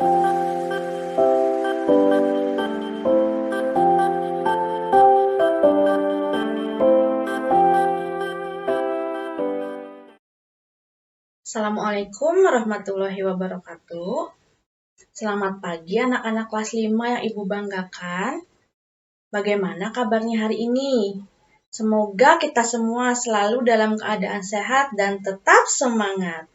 Assalamualaikum warahmatullahi wabarakatuh. Selamat pagi anak-anak kelas 5 yang Ibu banggakan. Bagaimana kabarnya hari ini? Semoga kita semua selalu dalam keadaan sehat dan tetap semangat.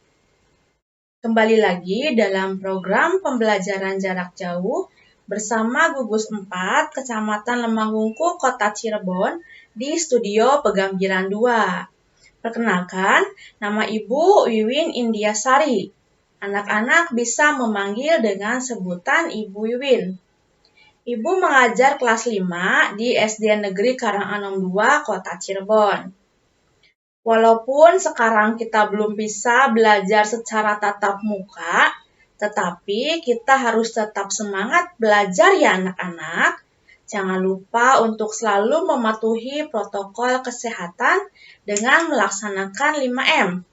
Kembali lagi dalam program pembelajaran jarak jauh bersama Gugus 4 Kecamatan Lemahungku, Kota Cirebon di Studio Pegambiran 2. Perkenalkan, nama Ibu Wiwin Indiasari. Anak-anak bisa memanggil dengan sebutan Ibu Wiwin. Ibu mengajar kelas 5 di SD Negeri Karanganom 2, Kota Cirebon. Walaupun sekarang kita belum bisa belajar secara tatap muka, tetapi kita harus tetap semangat belajar ya anak-anak. Jangan lupa untuk selalu mematuhi protokol kesehatan dengan melaksanakan 5M.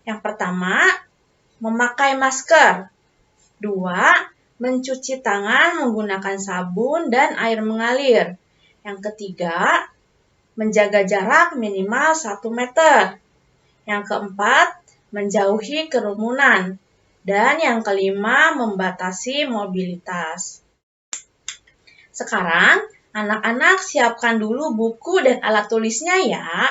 Yang pertama, memakai masker. 2, mencuci tangan menggunakan sabun dan air mengalir. Yang ketiga, menjaga jarak minimal 1 meter. Yang keempat, menjauhi kerumunan. Dan yang kelima, membatasi mobilitas. Sekarang, anak-anak siapkan dulu buku dan alat tulisnya ya.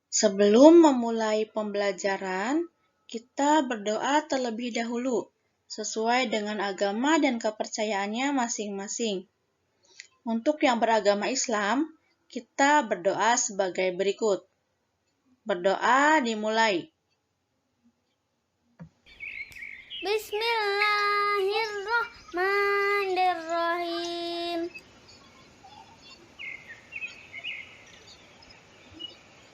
Sebelum memulai pembelajaran, kita berdoa terlebih dahulu, sesuai dengan agama dan kepercayaannya masing-masing. Untuk yang beragama Islam, kita berdoa sebagai berikut. Berdoa dimulai. Bismillahirrahmanirrahim.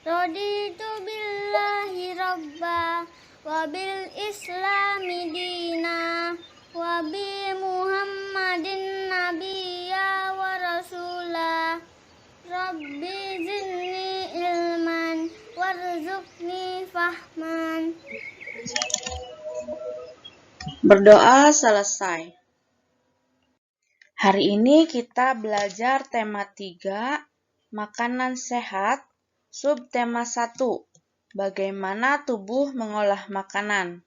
Raditu billahi rabba wa bil islami dina wa bi Muhammadin nabiyya wa rasula. Rabbi zidni ilman warzuqni fahman. Berdoa selesai. Hari ini kita belajar tema 3, makanan sehat, subtema 1, bagaimana tubuh mengolah makanan.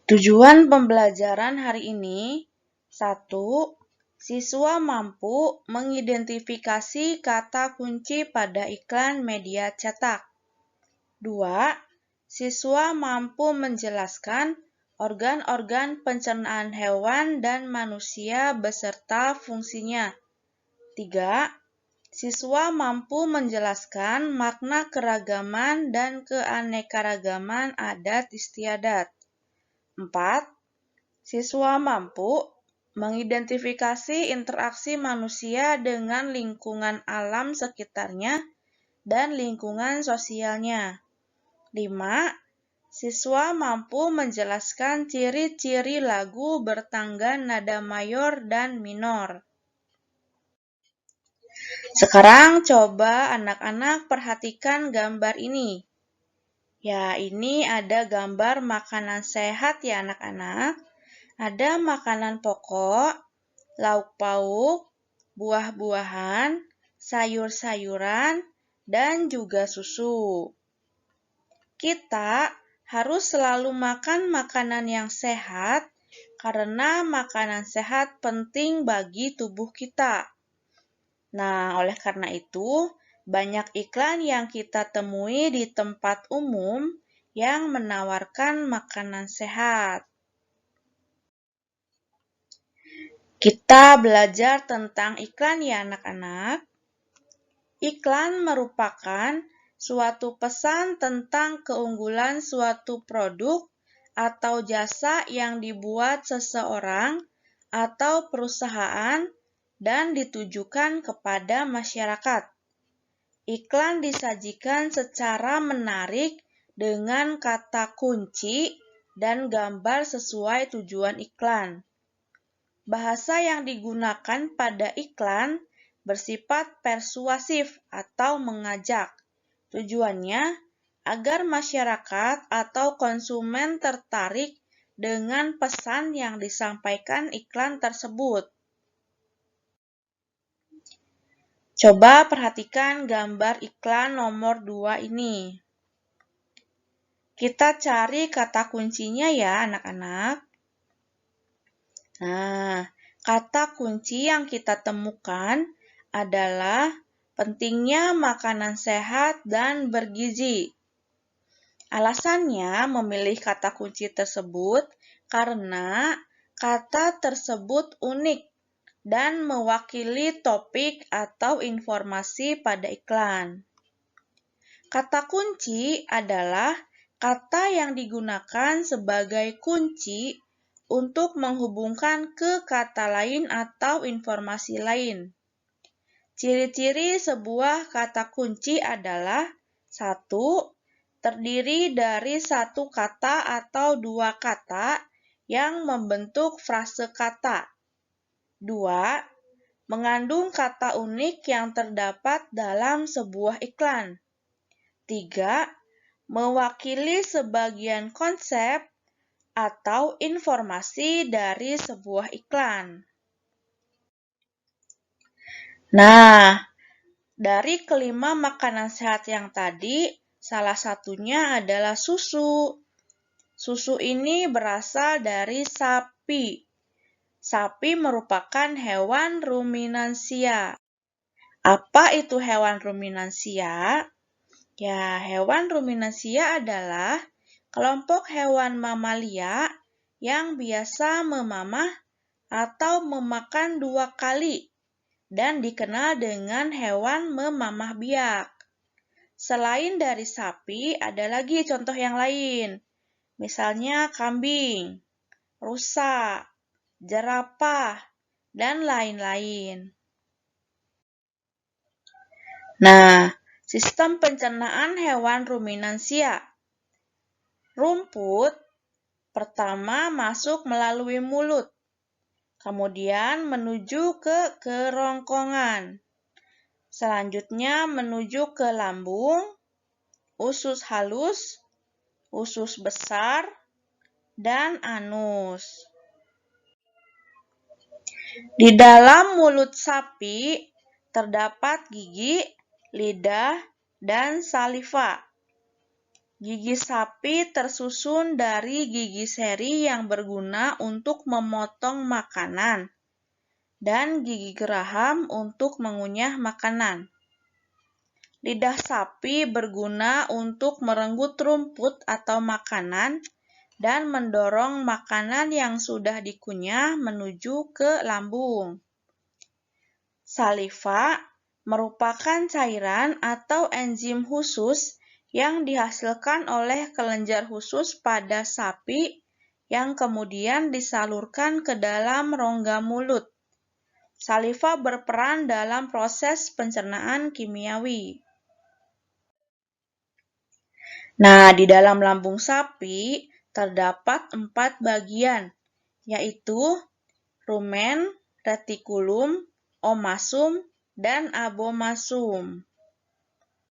Tujuan pembelajaran hari ini: 1. Siswa mampu mengidentifikasi kata kunci pada iklan media cetak. 2. Siswa mampu menjelaskan organ-organ pencernaan hewan dan manusia beserta fungsinya. 3. Siswa mampu menjelaskan makna keragaman dan keanekaragaman adat istiadat. 4. Siswa mampu mengidentifikasi interaksi manusia dengan lingkungan alam sekitarnya dan lingkungan sosialnya. 5. Siswa mampu menjelaskan ciri-ciri lagu bertangga nada mayor dan minor. Sekarang coba anak-anak perhatikan gambar ini. Ya, ini ada gambar makanan sehat ya anak-anak. Ada makanan pokok, lauk pauk, buah-buahan, sayur-sayuran, dan juga susu. Kita harus selalu makan makanan yang sehat karena makanan sehat penting bagi tubuh kita. Nah, oleh karena itu, banyak iklan yang kita temui di tempat umum yang menawarkan makanan sehat. Kita belajar tentang iklan ya anak-anak. Iklan merupakan suatu pesan tentang keunggulan suatu produk atau jasa yang dibuat seseorang atau perusahaan dan ditujukan kepada masyarakat. Iklan disajikan secara menarik dengan kata kunci dan gambar sesuai tujuan iklan. Bahasa yang digunakan pada iklan bersifat persuasif atau mengajak. Tujuannya agar masyarakat atau konsumen tertarik dengan pesan yang disampaikan iklan tersebut. Coba perhatikan gambar iklan nomor 2 ini. Kita cari kata kuncinya ya anak-anak. Nah, kata kunci yang kita temukan adalah pentingnya makanan sehat dan bergizi. Alasannya memilih kata kunci tersebut karena kata tersebut unik dan mewakili topik atau informasi pada iklan. Kata kunci adalah kata yang digunakan sebagai kunci untuk menghubungkan ke kata lain atau informasi lain. Ciri-ciri sebuah kata kunci adalah 1. Terdiri dari satu kata atau dua kata yang membentuk frase kata. 2. Mengandung kata unik yang terdapat dalam sebuah iklan. 3. Mewakili sebagian konsep atau informasi dari sebuah iklan. Nah, dari kelima makanan sehat yang tadi, salah satunya adalah susu. Susu ini berasal dari sapi. Sapi merupakan hewan ruminansia. Apa itu hewan ruminansia? Ya, hewan ruminansia adalah kelompok hewan mamalia yang biasa memamah atau memakan 2 kali dan dikenal dengan hewan memamah biak. Selain dari sapi, ada lagi contoh yang lain. Misalnya kambing, rusa, jerapah, dan lain-lain. Nah, sistem pencernaan hewan ruminansia. Rumput pertama masuk melalui mulut, kemudian menuju ke kerongkongan. Selanjutnya menuju ke lambung, usus halus, usus besar, dan anus. Di dalam mulut sapi terdapat gigi, lidah, dan saliva. Gigi sapi tersusun dari gigi seri yang berguna untuk memotong makanan dan gigi geraham untuk mengunyah makanan. Lidah sapi berguna untuk merenggut rumput atau makanan dan mendorong makanan yang sudah dikunyah menuju ke lambung. Saliva merupakan cairan atau enzim khusus yang dihasilkan oleh kelenjar khusus pada sapi yang kemudian disalurkan ke dalam rongga mulut. Saliva berperan dalam proses pencernaan kimiawi. Nah, di dalam lambung sapi terdapat 4 bagian, yaitu rumen, retikulum, omasum, dan abomasum.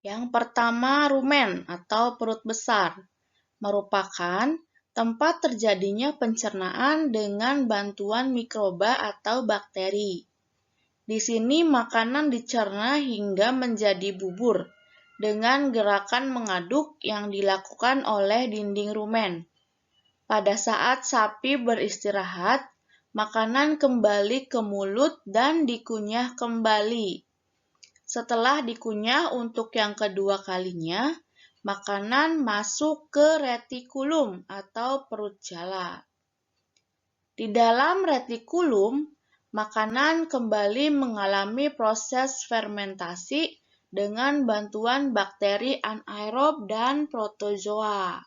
Yang pertama, rumen atau perut besar, merupakan tempat terjadinya pencernaan dengan bantuan mikroba atau bakteri. Di sini makanan dicerna hingga menjadi bubur dengan gerakan mengaduk yang dilakukan oleh dinding rumen. Pada saat sapi beristirahat, makanan kembali ke mulut dan dikunyah kembali. Setelah dikunyah untuk yang kedua kalinya, makanan masuk ke retikulum atau perut jala. Di dalam retikulum, makanan kembali mengalami proses fermentasi dengan bantuan bakteri anaerob dan protozoa.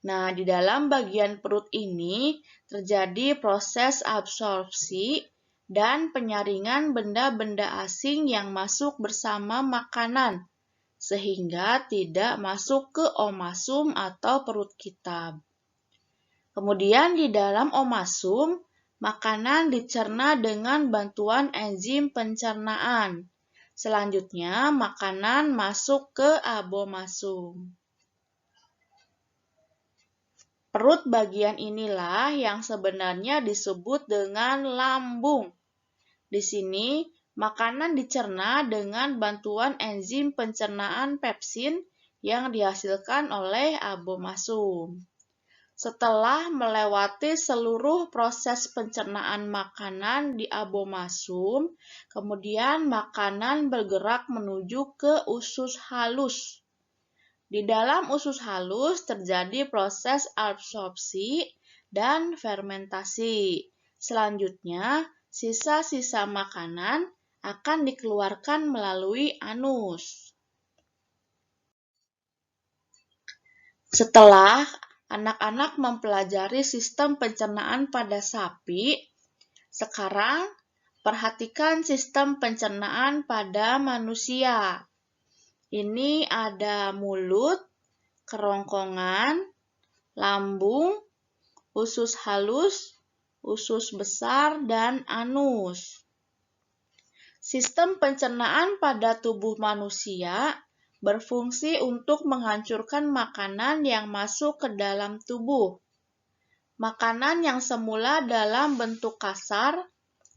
Nah, di dalam bagian perut ini terjadi proses absorpsi dan penyaringan benda-benda asing yang masuk bersama makanan, sehingga tidak masuk ke omasum atau perut kita. Kemudian di dalam omasum, makanan dicerna dengan bantuan enzim pencernaan, Selanjutnya, makanan masuk ke abomasum. Perut bagian inilah yang sebenarnya disebut dengan lambung. Di sini, makanan dicerna dengan bantuan enzim pencernaan pepsin yang dihasilkan oleh abomasum. Setelah melewati seluruh proses pencernaan makanan di abomasum, kemudian makanan bergerak menuju ke usus halus. Di dalam usus halus terjadi proses absorpsi dan fermentasi. Selanjutnya, sisa-sisa makanan akan dikeluarkan melalui anus. Setelah anak-anak mempelajari sistem pencernaan pada sapi, sekarang perhatikan sistem pencernaan pada manusia. Ini ada mulut, kerongkongan, lambung, usus halus, usus besar, dan anus. Sistem pencernaan pada tubuh manusia berfungsi untuk menghancurkan makanan yang masuk ke dalam tubuh. Makanan yang semula dalam bentuk kasar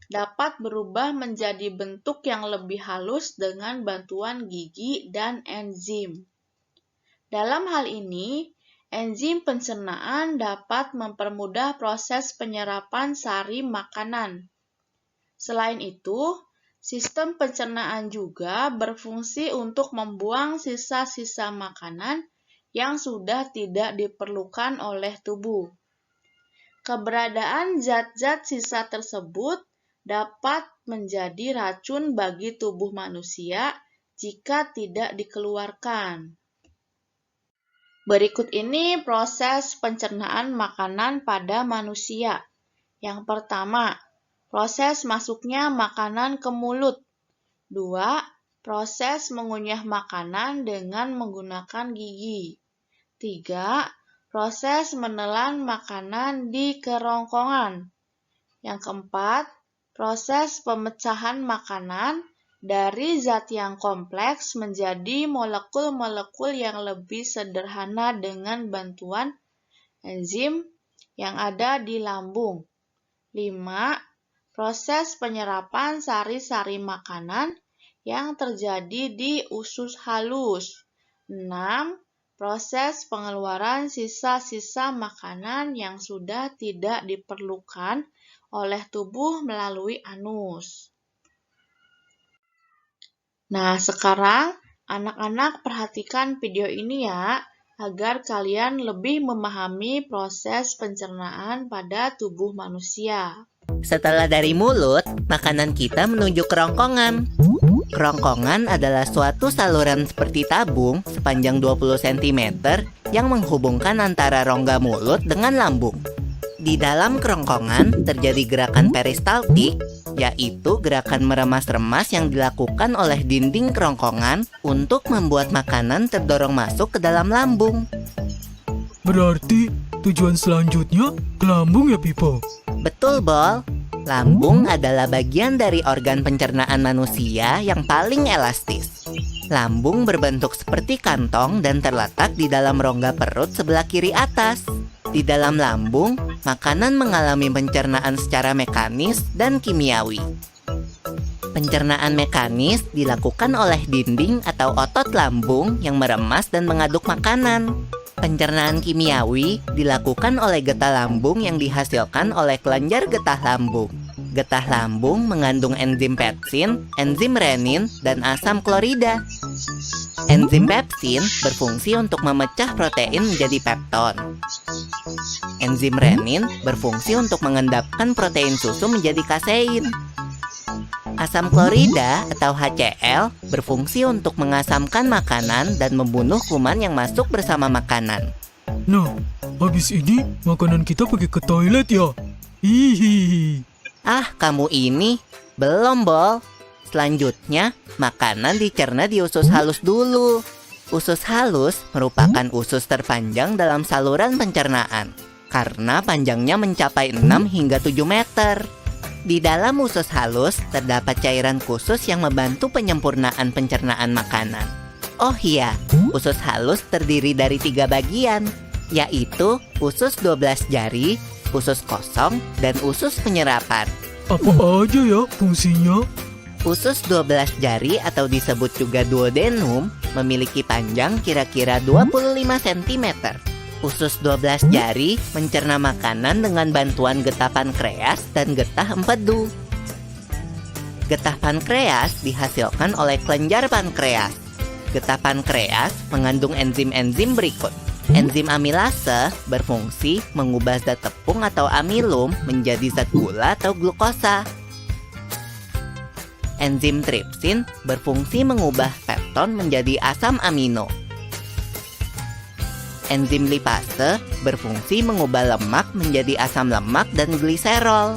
dapat berubah menjadi bentuk yang lebih halus dengan bantuan gigi dan enzim. Dalam hal ini, enzim pencernaan dapat mempermudah proses penyerapan sari makanan. Selain itu, sistem pencernaan juga berfungsi untuk membuang sisa-sisa makanan yang sudah tidak diperlukan oleh tubuh. Keberadaan zat-zat sisa tersebut dapat menjadi racun bagi tubuh manusia jika tidak dikeluarkan. Berikut ini proses pencernaan makanan pada manusia. Yang pertama, proses masuknya makanan ke mulut. 2. Proses mengunyah makanan dengan menggunakan gigi. 3. Proses menelan makanan di kerongkongan. Yang keempat, proses pemecahan makanan dari zat yang kompleks menjadi molekul-molekul yang lebih sederhana dengan bantuan enzim yang ada di lambung. 5. Proses penyerapan sari-sari makanan yang terjadi di usus halus. 6. Proses pengeluaran sisa-sisa makanan yang sudah tidak diperlukan oleh tubuh melalui anus. Nah, sekarang anak-anak perhatikan video ini ya, agar kalian lebih memahami proses pencernaan pada tubuh manusia. Setelah dari mulut, makanan kita menuju kerongkongan. Kerongkongan adalah suatu saluran seperti tabung sepanjang 20 cm yang menghubungkan antara rongga mulut dengan lambung. Di dalam kerongkongan terjadi gerakan peristaltik, yaitu gerakan meremas-remas yang dilakukan oleh dinding kerongkongan untuk membuat makanan terdorong masuk ke dalam lambung. Berarti tujuan selanjutnya ke lambung ya, Pipo? Betul, Bol. Lambung adalah bagian dari organ pencernaan manusia yang paling elastis. Lambung berbentuk seperti kantong dan terletak di dalam rongga perut sebelah kiri atas. Di dalam lambung, makanan mengalami pencernaan secara mekanis dan kimiawi. Pencernaan mekanis dilakukan oleh dinding atau otot lambung yang meremas dan mengaduk makanan. Pencernaan kimiawi dilakukan oleh getah lambung yang dihasilkan oleh kelenjar getah lambung. Getah lambung mengandung enzim pepsin, enzim renin, dan asam klorida. Enzim pepsin berfungsi untuk memecah protein menjadi pepton. Enzim renin berfungsi untuk mengendapkan protein susu menjadi kasein. Asam klorida atau HCl berfungsi untuk mengasamkan makanan dan membunuh kuman yang masuk bersama makanan. Nah, habis ini makanan kita pergi ke toilet ya? Hihihi. Ah, kamu ini belum, Bol. Selanjutnya, makanan dicerna di usus halus dulu. Usus halus merupakan usus terpanjang dalam saluran pencernaan, karena panjangnya mencapai 6 hingga 7 meter. Di dalam usus halus terdapat cairan khusus yang membantu penyempurnaan pencernaan makanan. Oh iya, usus halus terdiri dari 3 bagian, yaitu usus 12 jari, usus kosong, dan usus penyerapan. Apa aja ya fungsinya? Usus 12 jari atau disebut juga duodenum memiliki panjang kira-kira 25 cm. Usus 12 jari mencerna makanan dengan bantuan getah pankreas dan getah empedu. Getah pankreas dihasilkan oleh kelenjar pankreas. Getah pankreas mengandung enzim-enzim berikut. Enzim amilase berfungsi mengubah zat tepung atau amilum menjadi zat gula atau glukosa. Enzim tripsin berfungsi mengubah pepton menjadi asam amino. Enzim lipase berfungsi mengubah lemak menjadi asam lemak dan gliserol.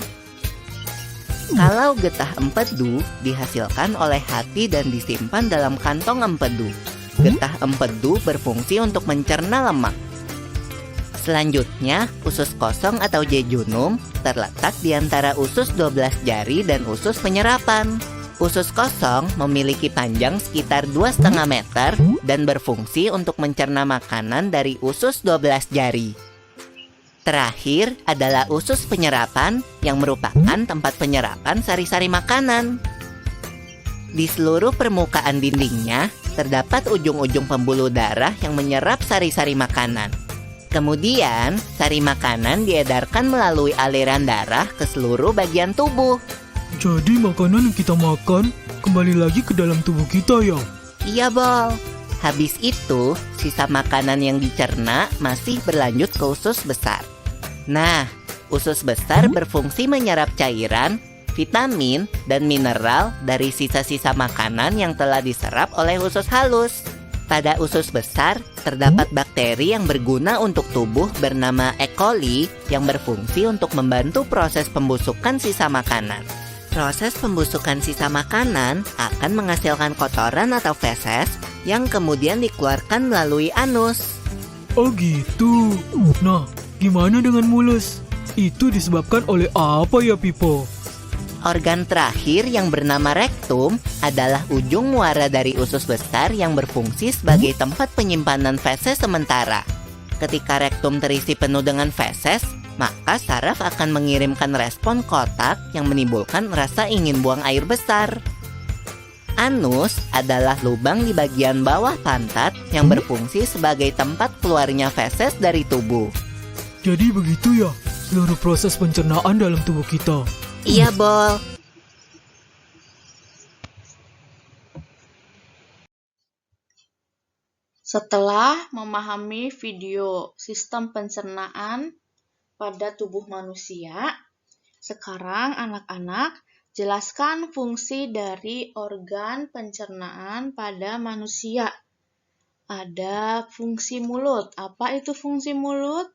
Kalau getah empedu dihasilkan oleh hati dan disimpan dalam kantong empedu. Getah empedu berfungsi untuk mencerna lemak. Selanjutnya, usus kosong atau jejunum terletak di antara usus 12 jari dan usus penyerapan. Usus kosong memiliki panjang sekitar 2,5 meter dan berfungsi untuk mencerna makanan dari usus 12 jari. Terakhir adalah usus penyerapan yang merupakan tempat penyerapan sari-sari makanan. Di seluruh permukaan dindingnya terdapat ujung-ujung pembuluh darah yang menyerap sari-sari makanan. Kemudian, sari makanan diedarkan melalui aliran darah ke seluruh bagian tubuh. Jadi makanan yang kita makan kembali lagi ke dalam tubuh kita ya? Iya, Bol. Habis itu, sisa makanan yang dicerna masih berlanjut ke usus besar. Nah, usus besar berfungsi menyerap cairan, vitamin, dan mineral dari sisa-sisa makanan yang telah diserap oleh usus halus. Pada usus besar, terdapat bakteri yang berguna untuk tubuh bernama E. coli yang berfungsi untuk membantu proses pembusukan sisa makanan. Proses pembusukan sisa makanan akan menghasilkan kotoran atau feses yang kemudian dikeluarkan melalui anus. Oh gitu. Nah, gimana dengan mules? Itu disebabkan oleh apa ya, Pipo? Organ terakhir yang bernama rektum adalah ujung muara dari usus besar yang berfungsi sebagai tempat penyimpanan feses sementara. Ketika rektum terisi penuh dengan feses, maka saraf akan mengirimkan respon kotak yang menimbulkan rasa ingin buang air besar. Anus adalah lubang di bagian bawah pantat yang berfungsi sebagai tempat keluarnya feses dari tubuh. Jadi begitu ya, seluruh proses pencernaan dalam tubuh kita. Iya, Bol. Setelah memahami video sistem pencernaan pada tubuh manusia, sekarang anak-anak jelaskan fungsi dari organ pencernaan pada manusia. Ada fungsi mulut. Apa itu fungsi mulut?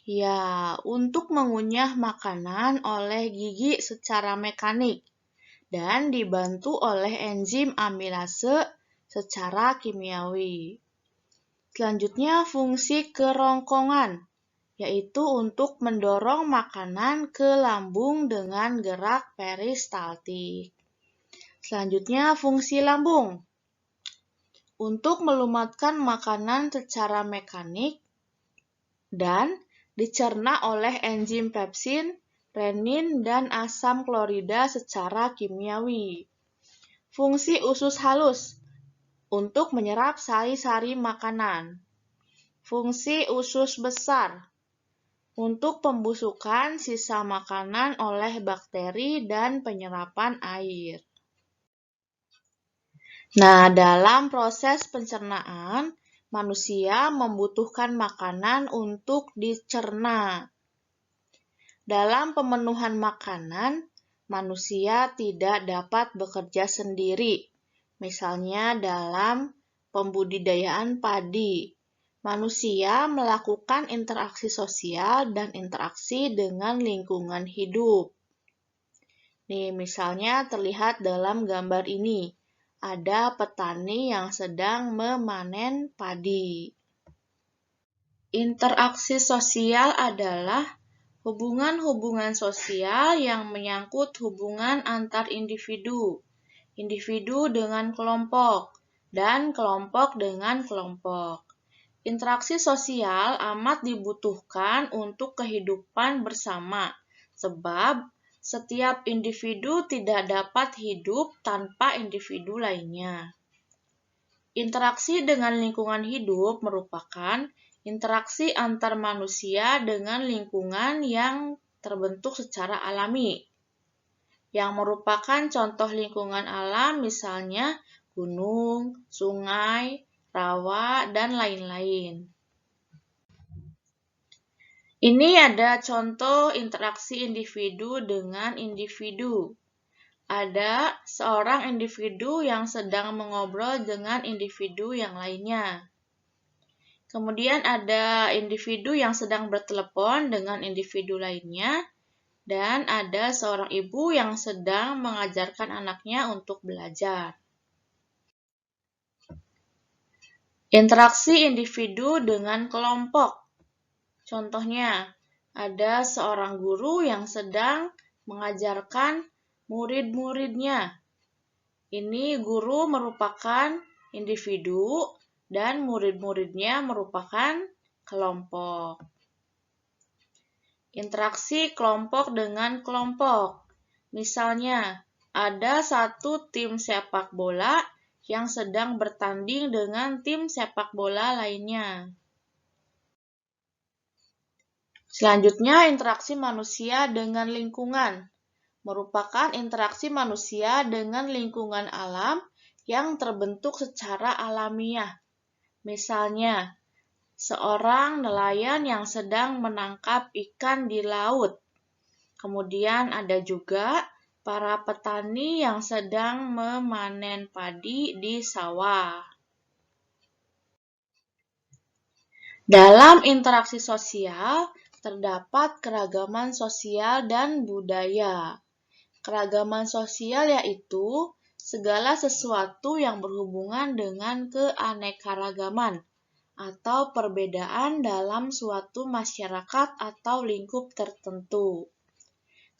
Ya, untuk mengunyah makanan oleh gigi secara mekanik dan dibantu oleh enzim amilase secara kimiawi. Selanjutnya fungsi kerongkongan, yaitu untuk mendorong makanan ke lambung dengan gerak peristaltik. Selanjutnya fungsi lambung, untuk melumatkan makanan secara mekanik dan dicerna oleh enzim pepsin, renin, dan asam klorida secara kimiawi. Fungsi usus halus, untuk menyerap sari-sari makanan. Fungsi usus besar, untuk pembusukan sisa makanan oleh bakteri dan penyerapan air. Nah, dalam proses pencernaan, manusia membutuhkan makanan untuk dicerna. Dalam pemenuhan makanan, manusia tidak dapat bekerja sendiri. Misalnya dalam pembudidayaan padi, manusia melakukan interaksi sosial dan interaksi dengan lingkungan hidup. Nih, misalnya terlihat dalam gambar ini. Ada petani yang sedang memanen padi. Interaksi sosial adalah Hubungan-hubungan sosial yang menyangkut hubungan antar individu, individu dengan kelompok, dan kelompok dengan kelompok. Interaksi sosial amat dibutuhkan untuk kehidupan bersama, sebab setiap individu tidak dapat hidup tanpa individu lainnya. Interaksi dengan lingkungan hidup merupakan interaksi antar manusia dengan lingkungan yang terbentuk secara alami, yang merupakan contoh lingkungan alam misalnya gunung, sungai, rawa, dan lain-lain. Ini ada contoh interaksi individu dengan individu. Ada seorang individu yang sedang mengobrol dengan individu yang lainnya. Kemudian ada individu yang sedang bertelepon dengan individu lainnya, dan ada seorang ibu yang sedang mengajarkan anaknya untuk belajar. Interaksi individu dengan kelompok. Contohnya, ada seorang guru yang sedang mengajarkan murid-muridnya. Ini guru merupakan individu dan murid-muridnya merupakan kelompok. Interaksi kelompok dengan kelompok. Misalnya, ada satu tim sepak bola yang sedang bertanding dengan tim sepak bola lainnya. Selanjutnya, interaksi manusia dengan lingkungan. Merupakan interaksi manusia dengan lingkungan alam yang terbentuk secara alamiah. Misalnya, seorang nelayan yang sedang menangkap ikan di laut. Kemudian ada juga para petani yang sedang memanen padi di sawah. Dalam interaksi sosial, terdapat keragaman sosial dan budaya. Keragaman sosial yaitu segala sesuatu yang berhubungan dengan keanekaragaman atau perbedaan dalam suatu masyarakat atau lingkup tertentu.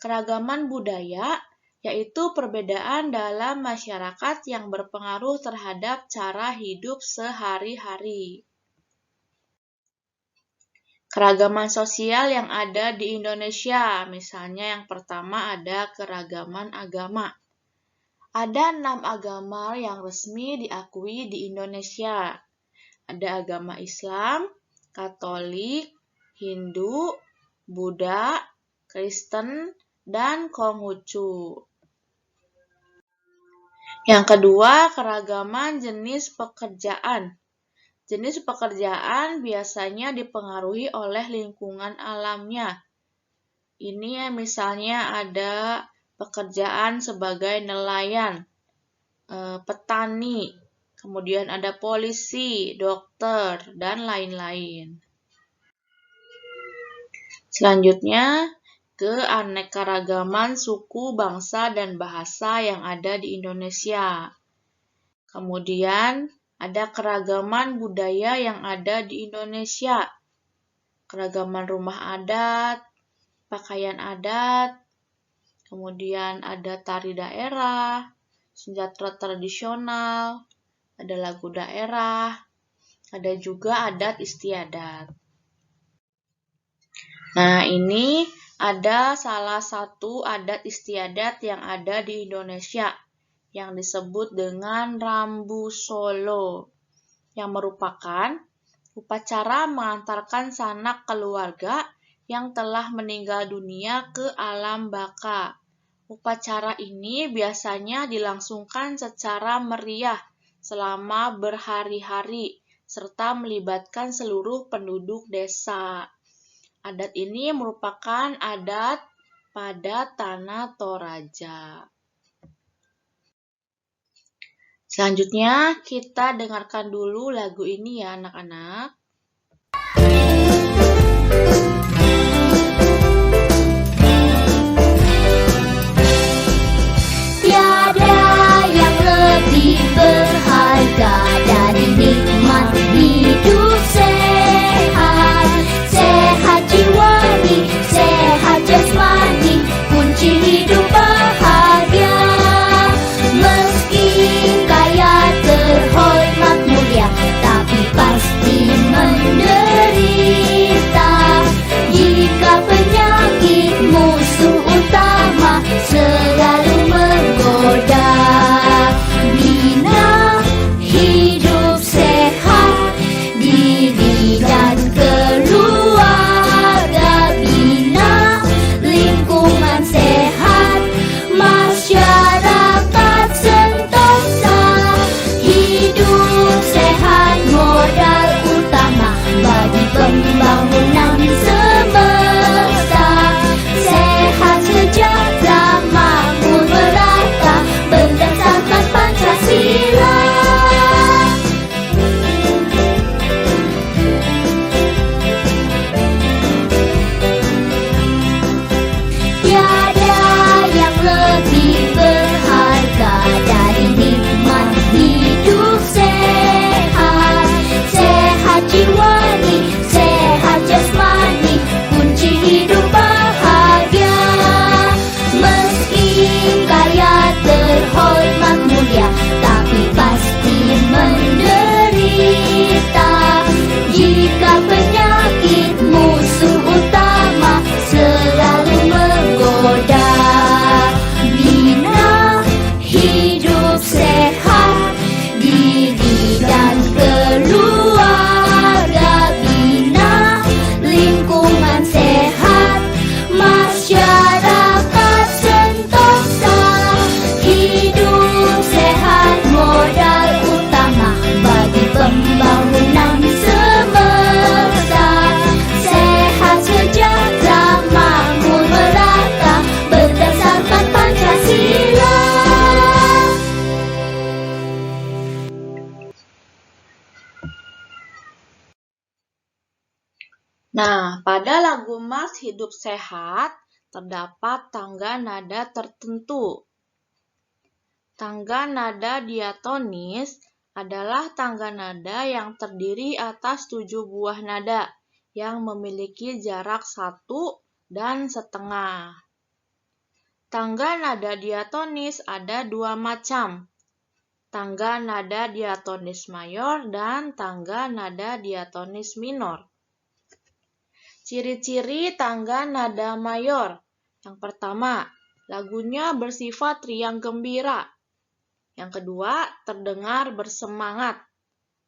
Keragaman budaya yaitu perbedaan dalam masyarakat yang berpengaruh terhadap cara hidup sehari-hari. Keragaman sosial yang ada di Indonesia, misalnya yang pertama ada keragaman agama. Ada 6 agama yang resmi diakui di Indonesia. Ada agama Islam, Katolik, Hindu, Buddha, Kristen, dan Konghucu. Yang kedua, keragaman jenis pekerjaan. Jenis pekerjaan biasanya dipengaruhi oleh lingkungan alamnya. Ini misalnya ada pekerjaan sebagai nelayan, petani, kemudian ada polisi, dokter, dan lain-lain. Selanjutnya, keanekaragaman suku, bangsa, dan bahasa yang ada di Indonesia. Kemudian, ada keragaman budaya yang ada di Indonesia. Keragaman rumah adat, pakaian adat, kemudian ada tari daerah, senjata tradisional, ada lagu daerah, ada juga adat istiadat. Nah, ini ada salah satu adat istiadat yang ada di Indonesia yang disebut dengan Rambu Solo, yang merupakan upacara mengantarkan sanak keluarga yang telah meninggal dunia ke alam baka. Upacara ini biasanya dilangsungkan secara meriah selama berhari-hari, serta melibatkan seluruh penduduk desa. Adat ini merupakan adat pada Tanah Toraja. Selanjutnya, kita dengarkan dulu lagu ini ya anak-anak. Tiada yang lebih berharga dari nikmat hidup sehat. Sehat jiwa, sehat Nah, pada lagu Mas Hidup Sehat terdapat tangga nada tertentu. Tangga nada diatonis adalah tangga nada yang terdiri atas 7 buah nada yang memiliki jarak 1 dan setengah. Tangga nada diatonis ada 2 macam. Tangga nada diatonis mayor dan tangga nada diatonis minor. Ciri-ciri tangga nada mayor. Yang pertama, lagunya bersifat riang gembira. Yang kedua, terdengar bersemangat.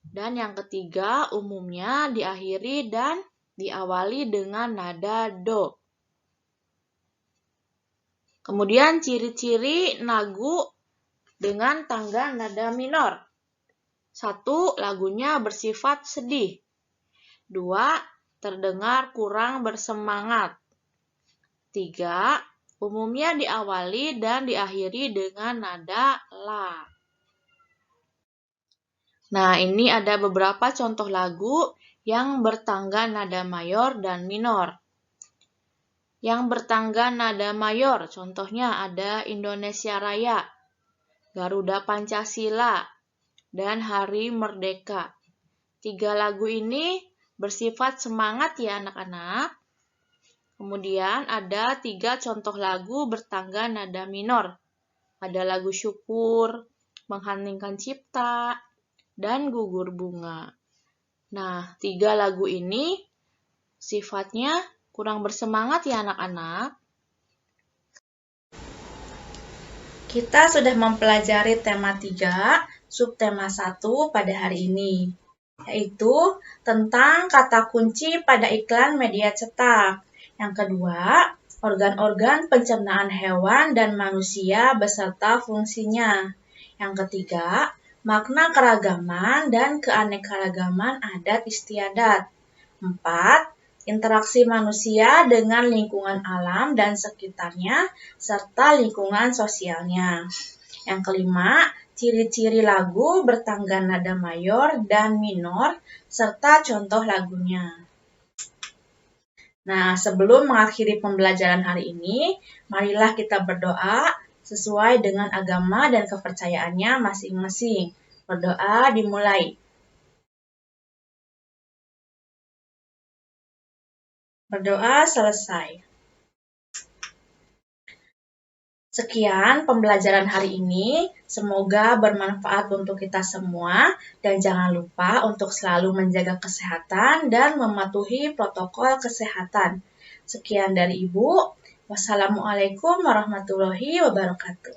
Dan yang ketiga, umumnya diakhiri dan diawali dengan nada do. Kemudian ciri-ciri lagu dengan tangga nada minor. 1. Lagunya bersifat sedih. 2. Terdengar kurang bersemangat. 3. Umumnya diawali dan diakhiri dengan nada la. Nah, ini ada beberapa contoh lagu yang bertangga nada mayor dan minor. Yang bertangga nada mayor, contohnya ada Indonesia Raya, Garuda Pancasila, dan Hari Merdeka. 3 lagu ini bersifat semangat ya anak-anak. Kemudian ada 3 contoh lagu bertangga nada minor. Ada lagu Syukur, Mengheningkan Cipta, dan Gugur Bunga. Nah, 3 lagu ini sifatnya kurang bersemangat ya anak-anak. Kita sudah mempelajari tema 3, subtema 1 pada hari ini, yaitu tentang kata kunci pada iklan media cetak. Yang kedua, organ-organ pencernaan hewan dan manusia beserta fungsinya. Yang ketiga, makna keragaman dan keanekaragaman adat istiadat. 4. Interaksi manusia dengan lingkungan alam dan sekitarnya, serta lingkungan sosialnya. Yang kelima, ciri-ciri lagu bertangga nada mayor dan minor, serta contoh lagunya. Nah, sebelum mengakhiri pembelajaran hari ini, marilah kita berdoa sesuai dengan agama dan kepercayaannya masing-masing. Berdoa dimulai. Berdoa selesai. Sekian pembelajaran hari ini, semoga bermanfaat untuk kita semua dan jangan lupa untuk selalu menjaga kesehatan dan mematuhi protokol kesehatan. Sekian dari Ibu. Wassalamualaikum warahmatullahi wabarakatuh.